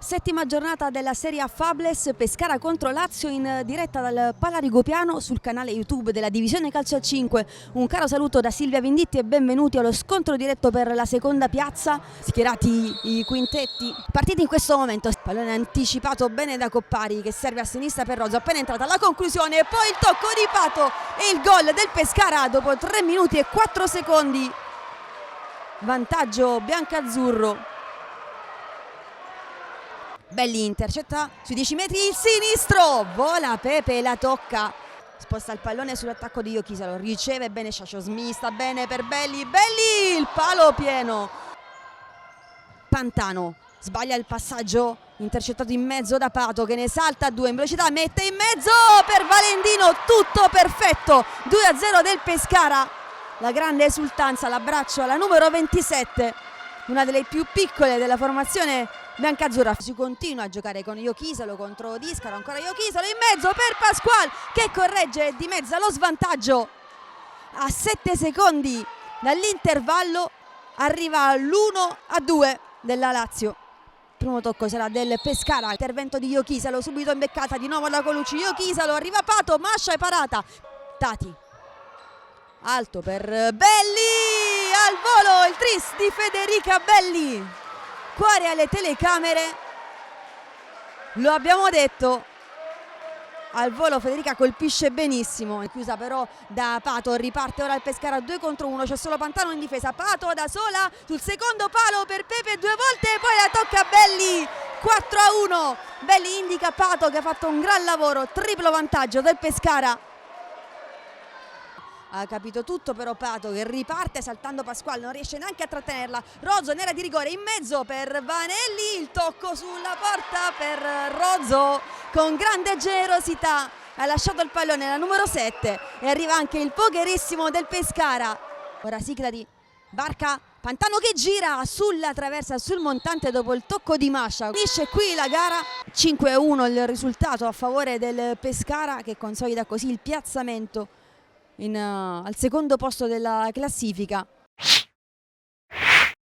Settima giornata della Serie A Fables, Pescara contro Lazio in diretta dal Palarigopiano sul canale YouTube della Divisione Calcio a 5. Un caro saluto da Silvia Venditti e benvenuti allo scontro diretto per la seconda piazza. Schierati i quintetti, partiti in questo momento. Pallone anticipato bene da Coppari che serve a sinistra per Rozzo, appena entrata la conclusione e poi il tocco di Pato e il gol del Pescara dopo 3 minuti e 4 secondi. Vantaggio biancazzurro. Belli intercetta sui 10 metri il sinistro, vola Pepe, la tocca, sposta il pallone sull'attacco di Iochisalo, riceve bene Sciascio, smista bene per Belli, il palo pieno. Pantano sbaglia il passaggio, intercettato in mezzo da Pato che ne salta a 2 in velocità, mette in mezzo per Valentino, tutto perfetto, 2-0 del Pescara. La grande esultanza, l'abbraccio alla numero 27, una delle più piccole della formazione biancazzurra. Si continua a giocare con Iochisalo contro Discaro, ancora Iochisalo in mezzo per Pasquale che corregge e dimezza lo svantaggio. A 7 secondi dall'intervallo arriva l'1-2 della Lazio. Primo tocco sarà del Pescara, intervento di Iochisalo, subito imbeccata di nuovo da Colucci. Iochisalo, arriva Pato, Mascia e parata. Tati, alto per Belli, al volo il tris di Federica Belli. Cuore alle telecamere, lo abbiamo detto, al volo Federica colpisce benissimo, chiusa però da Pato, riparte ora il Pescara 2 contro 1, c'è solo Pantano in difesa, Pato da sola sul secondo palo per Pepe 2 volte e poi la tocca a Belli, 4-1, Belli indica Pato che ha fatto un gran lavoro, triplo vantaggio del Pescara. Ha capito tutto però Pato che riparte saltando Pasquale, non riesce neanche a trattenerla. Rozzo in area di rigore in mezzo per Vanelli, il tocco sulla porta per Rozzo con grande generosità. Ha lasciato il pallone la numero 7 e arriva anche il pokerissimo del Pescara. Ora sigla di Barca, Pantano che gira sulla traversa, sul montante dopo il tocco di Mascia. Finisce qui la gara, 5-1 il risultato a favore del Pescara che consolida così il piazzamento al secondo posto della classifica.